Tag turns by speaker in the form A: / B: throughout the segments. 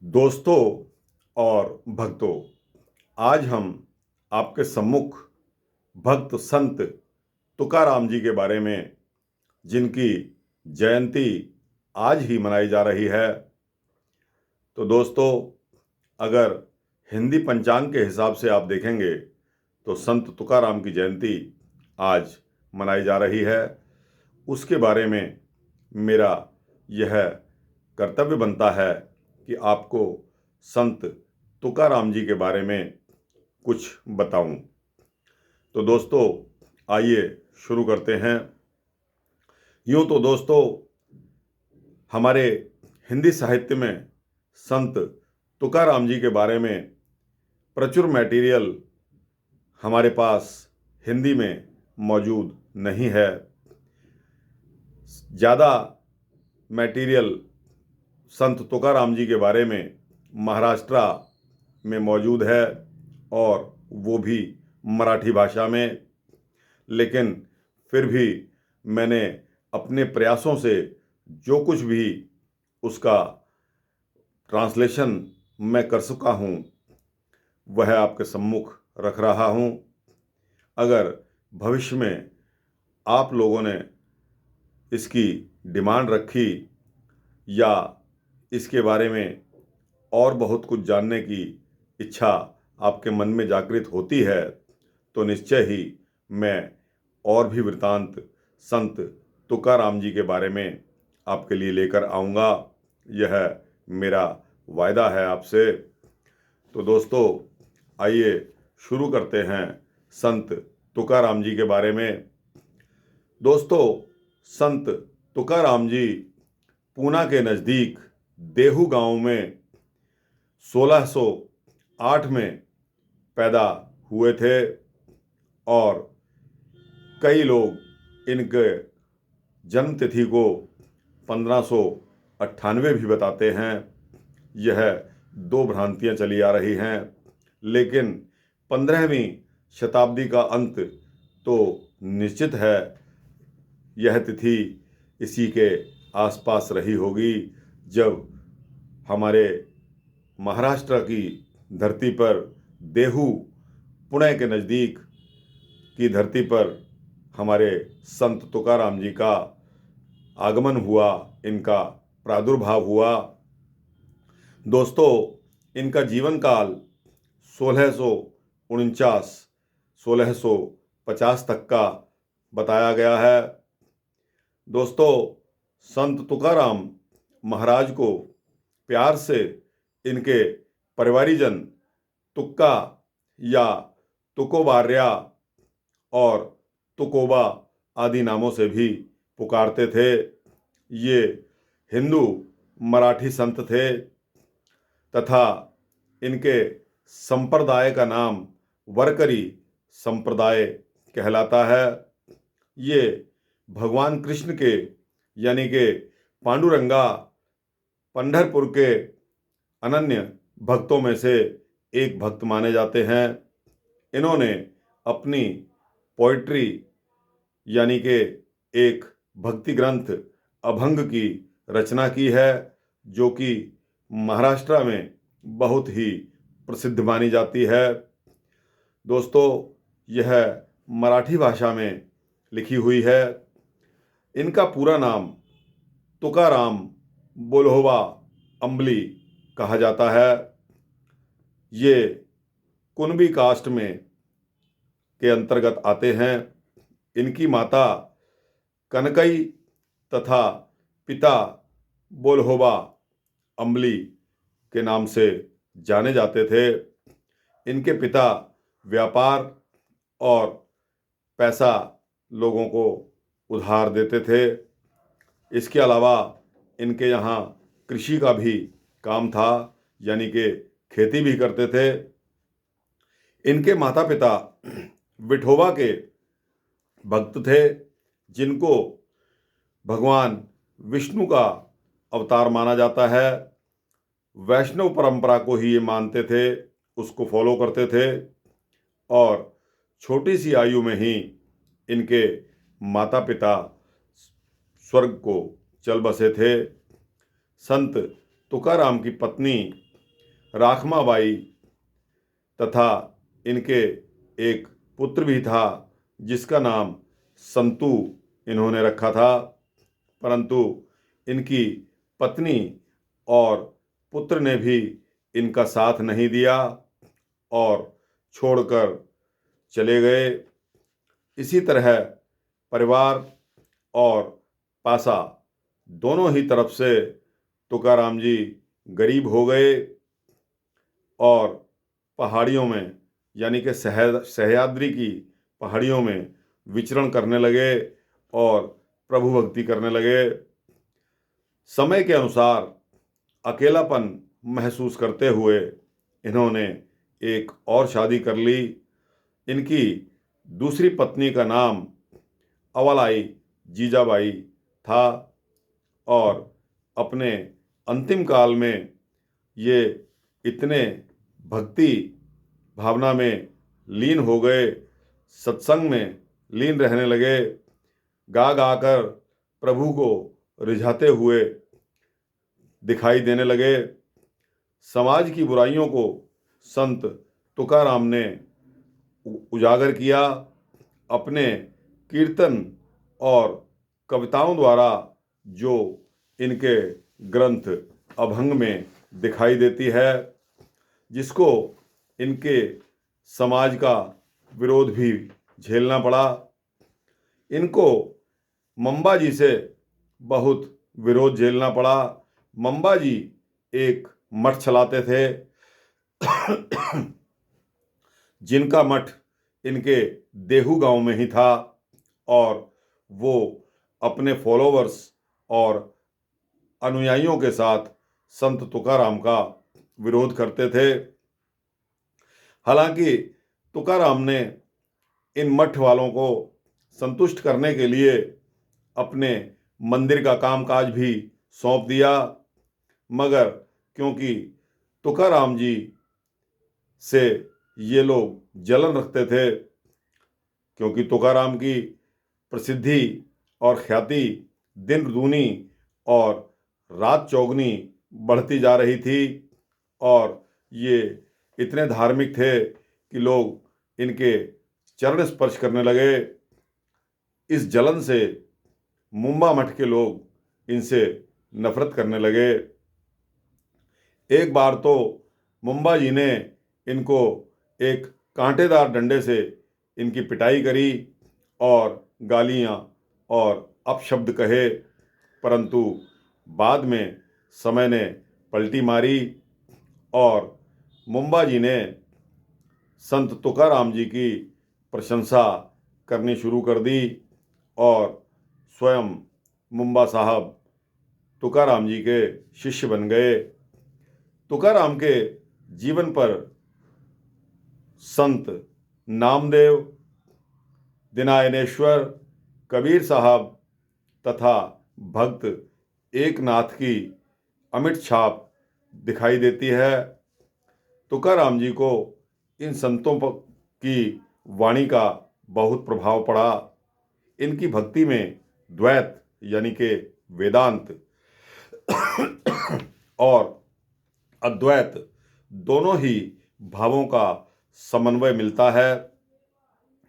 A: दोस्तों और भक्तों, आज हम आपके सम्मुख भक्त संत तुकाराम जी के बारे में, जिनकी जयंती आज ही मनाई जा रही है। तो दोस्तों, अगर हिंदी पंचांग के हिसाब से आप देखेंगे तो संत तुकाराम की जयंती आज मनाई जा रही है। उसके बारे में मेरा यह कर्तव्य बनता है कि आपको संत तुकाराम जी के बारे में कुछ बताऊं। तो दोस्तों, आइए शुरू करते हैं। यूं तो दोस्तों, हमारे हिंदी साहित्य में संत तुकाराम जी के बारे में प्रचुर मटेरियल हमारे पास हिंदी में मौजूद नहीं है। ज़्यादा मटेरियल संत तुकाराम जी के बारे में महाराष्ट्र में मौजूद है, और वो भी मराठी भाषा में। लेकिन फिर भी मैंने अपने प्रयासों से जो कुछ भी उसका ट्रांसलेशन मैं कर सका हूँ, वह आपके सम्मुख रख रहा हूँ। अगर भविष्य में आप लोगों ने इसकी डिमांड रखी या इसके बारे में और बहुत कुछ जानने की इच्छा आपके मन में जागृत होती है, तो निश्चय ही मैं और भी वृतांत संत तुकाराम जी के बारे में आपके लिए लेकर आऊँगा। यह मेरा वायदा है आपसे। तो दोस्तों, आइए शुरू करते हैं संत तुकाराम जी के बारे में। दोस्तों, संत तुकाराम जी पूना के नज़दीक देहू गांव में 1608 में पैदा हुए थे, और कई लोग इनके जन्म तिथि को 1598 भी बताते हैं। यह दो भ्रांतियां चली आ रही हैं, लेकिन 15वीं शताब्दी का अंत तो निश्चित है। यह तिथि इसी के आसपास रही होगी, जब हमारे महाराष्ट्र की धरती पर देहू, पुणे के नज़दीक की धरती पर हमारे संत तुकाराम जी का आगमन हुआ, इनका प्रादुर्भाव हुआ। दोस्तों, इनका जीवन काल 1649 1650 तक का बताया गया है। दोस्तों, संत तुकाराम महाराज को प्यार से इनके परिवारीजन तुक्का या तुकोबार्या और तुकोबा आदि नामों से भी पुकारते थे। ये हिंदू मराठी संत थे, तथा इनके संप्रदाय का नाम वरकरी संप्रदाय कहलाता है। ये भगवान कृष्ण के यानी के पांडुरंगा पंढरपुर के अनन्य भक्तों में से एक भक्त माने जाते हैं। इन्होंने अपनी पोइट्री यानी के एक भक्ति ग्रंथ अभंग की रचना की है, जो कि महाराष्ट्र में बहुत ही प्रसिद्ध मानी जाती है। दोस्तों, यह मराठी भाषा में लिखी हुई है। इनका पूरा नाम तुकाराम बोल्होबा अंबली कहा जाता है। ये कुणबी कास्ट में के अंतर्गत आते हैं। इनकी माता कनकई तथा पिता बोल्होबा अंबली के नाम से जाने जाते थे। इनके पिता व्यापार और पैसा लोगों को उधार देते थे। इसके अलावा इनके यहाँ कृषि का भी काम था, यानी कि खेती भी करते थे। इनके माता पिता विठोबा के भक्त थे, जिनको भगवान विष्णु का अवतार माना जाता है। वैष्णव परंपरा को ही ये मानते थे, उसको फॉलो करते थे, और छोटी सी आयु में ही इनके माता पिता स्वर्ग को चल बसे थे। संत तुकाराम की पत्नी राखमाबाई तथा इनके एक पुत्र भी था जिसका नाम संतू इन्होंने रखा था, परंतु इनकी पत्नी और पुत्र ने भी इनका साथ नहीं दिया और छोड़कर चले गए। इसी तरह परिवार और पासा दोनों ही तरफ से तुकाराम जी गरीब हो गए और पहाड़ियों में यानी कि सह्याद्री की पहाड़ियों में विचरण करने लगे और प्रभु भक्ति करने लगे। समय के अनुसार अकेलापन महसूस करते हुए इन्होंने एक और शादी कर ली। इनकी दूसरी पत्नी का नाम अवलाई जीजाबाई था और अपने अंतिम काल में ये इतने भक्ति भावना में लीन हो गए, सत्संग में लीन रहने लगे, गा गा कर प्रभु को रिझाते हुए दिखाई देने लगे। समाज की बुराइयों को संत तुकाराम ने उजागर किया। अपने कीर्तन और कविताओं द्वारा जो इनके ग्रंथ अभंग में दिखाई देती है, जिसको इनके समाज का विरोध भी झेलना पड़ा। इनको मंबा जी से बहुत विरोध झेलना पड़ा। मंबा जी एक मठ चलाते थे जिनका मठ इनके देहू गांव में ही था और वो अपने फॉलोवर्स और अनुयायियों के साथ संत तुकाराम का विरोध करते थे। हालांकि तुकाराम ने इन मठ वालों को संतुष्ट करने के लिए अपने मंदिर का कामकाज भी सौंप दिया, मगर क्योंकि तुकाराम जी से ये लोग जलन रखते थे, क्योंकि तुकाराम की प्रसिद्धि और ख्याति दिन दूनी और रात चौगुनी बढ़ती जा रही थी और ये इतने धार्मिक थे कि लोग इनके चरण स्पर्श करने लगे। इस जलन से मुंबा मठ के लोग इनसे नफरत करने लगे। एक बार तो मुंबा जी ने इनको एक कांटेदार डंडे से इनकी पिटाई करी और गालियाँ और अपशब्द कहे, परंतु बाद में समय ने पलटी मारी और मुंबा जी ने संत तुकाराम जी की प्रशंसा करनी शुरू कर दी और स्वयं मुंबा साहब तुकाराम जी के शिष्य बन गए। तुकाराम के जीवन पर संत नामदेव, दिनायनेश्वर, कबीर साहब तथा भक्त एकनाथ की अमिट छाप दिखाई देती है। तुकाराम जी को इन संतों की वाणी का बहुत प्रभाव पड़ा। इनकी भक्ति में द्वैत यानी कि वेदांत और अद्वैत दोनों ही भावों का समन्वय मिलता है।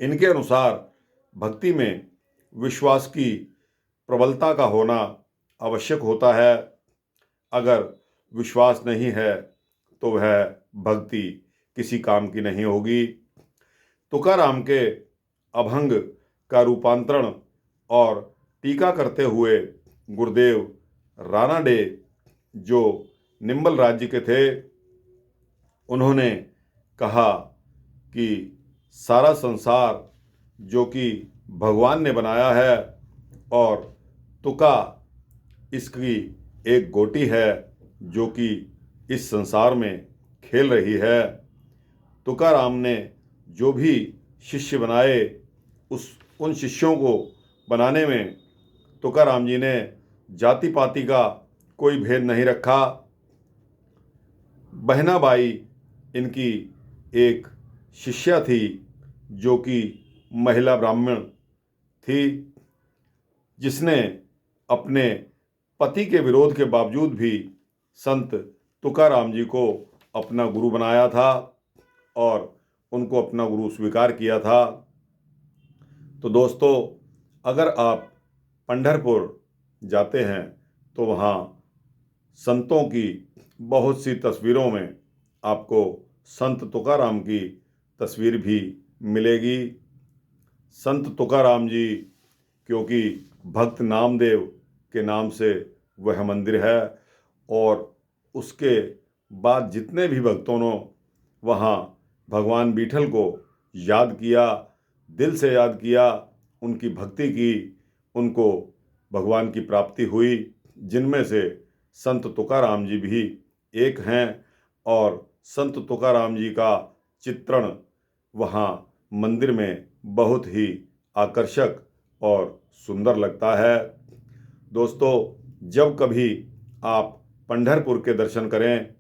A: इनके अनुसार भक्ति में विश्वास की प्रबलता का होना आवश्यक होता है। अगर विश्वास नहीं है तो वह भक्ति किसी काम की नहीं होगी। तुकाराम के अभंग का रूपांतरण और टीका करते हुए गुरुदेव रानाडे, जो निम्बल राज्य के थे, उन्होंने कहा कि सारा संसार जो कि भगवान ने बनाया है और तुका इसकी एक गोटी है जो कि इस संसार में खेल रही है। तुकाराम ने जो भी शिष्य बनाए उन शिष्यों को बनाने में तुकाराम जी ने जाति पाति का कोई भेद नहीं रखा। बहनाबाई इनकी एक शिष्या थी जो कि महिला ब्राह्मण थी, जिसने अपने पति के विरोध के बावजूद भी संत तुकाराम जी को अपना गुरु बनाया था और उनको अपना गुरु स्वीकार किया था। तो दोस्तों, अगर आप पंढरपुर जाते हैं तो वहाँ संतों की बहुत सी तस्वीरों में आपको संत तुकाराम की तस्वीर भी मिलेगी। संत तुकाराम जी, क्योंकि भक्त नामदेव के नाम से वह मंदिर है और उसके बाद जितने भी भक्तों ने वहाँ भगवान विठल को याद किया, दिल से याद किया, उनकी भक्ति की, उनको भगवान की प्राप्ति हुई, जिनमें से संत तुकाराम जी भी एक हैं। और संत तुकाराम जी का चित्रण वहाँ मंदिर में बहुत ही आकर्षक और सुंदर लगता है। दोस्तों, जब कभी आप पंढरपुर के दर्शन करें,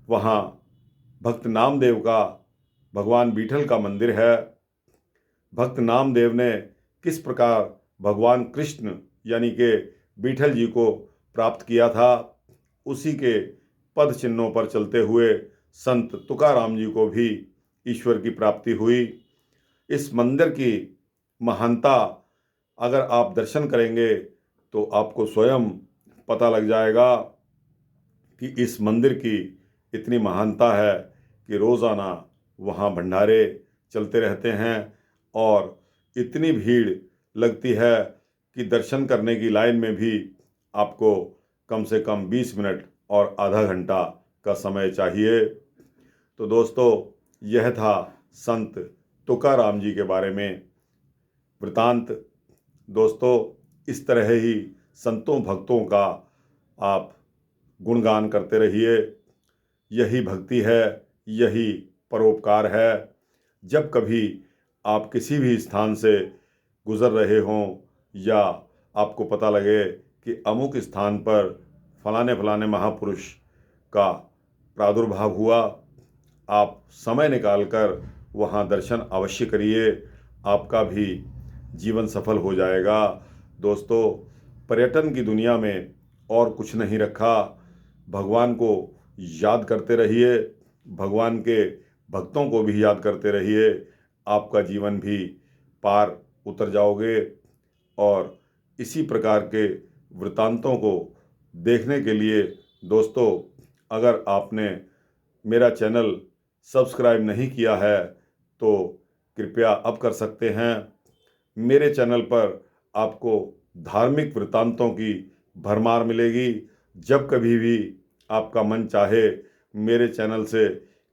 A: वहाँ भक्त नामदेव का, भगवान विठल का मंदिर है। भक्त नामदेव ने किस प्रकार भगवान कृष्ण यानी कि विठल जी को प्राप्त किया था, उसी के पद चिन्हों पर चलते हुए संत तुकाराम जी को भी ईश्वर की प्राप्ति हुई। इस मंदिर की महानता अगर आप दर्शन करेंगे तो आपको स्वयं पता लग जाएगा कि इस मंदिर की इतनी महानता है कि रोज़ाना वहाँ भंडारे चलते रहते हैं और इतनी भीड़ लगती है कि दर्शन करने की लाइन में भी आपको कम से कम 20 मिनट और आधा घंटा का समय चाहिए। तो दोस्तों, यह था संत तुकाराम जी के बारे में वृतांत। दोस्तों, इस तरह ही संतों भक्तों का आप गुणगान करते रहिए। यही भक्ति है, यही परोपकार है। जब कभी आप किसी भी स्थान से गुज़र रहे हों या आपको पता लगे कि अमुक स्थान पर फलाने फलाने महापुरुष का प्रादुर्भाव हुआ, आप समय निकालकर वहाँ दर्शन अवश्य करिए, आपका भी जीवन सफल हो जाएगा। दोस्तों, पर्यटन की दुनिया में और कुछ नहीं रखा। भगवान को याद करते रहिए, भगवान के भक्तों को भी याद करते रहिए, आपका जीवन भी पार उतर जाओगे। और इसी प्रकार के वृतांतों को देखने के लिए दोस्तों, अगर आपने मेरा चैनल सब्सक्राइब नहीं किया है तो कृपया अब कर सकते हैं। मेरे चैनल पर आपको धार्मिक वृतांतों की भरमार मिलेगी। जब कभी भी आपका मन चाहे, मेरे चैनल से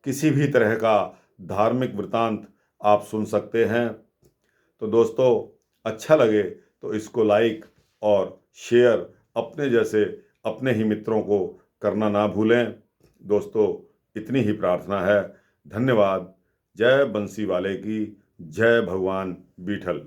A: किसी भी तरह का धार्मिक वृतांत आप सुन सकते हैं। तो दोस्तों, अच्छा लगे तो इसको लाइक और शेयर अपने जैसे अपने ही मित्रों को करना ना भूलें। दोस्तों, इतनी ही प्रार्थना है। धन्यवाद। जय बंसी वाले की, जय भगवान विठल।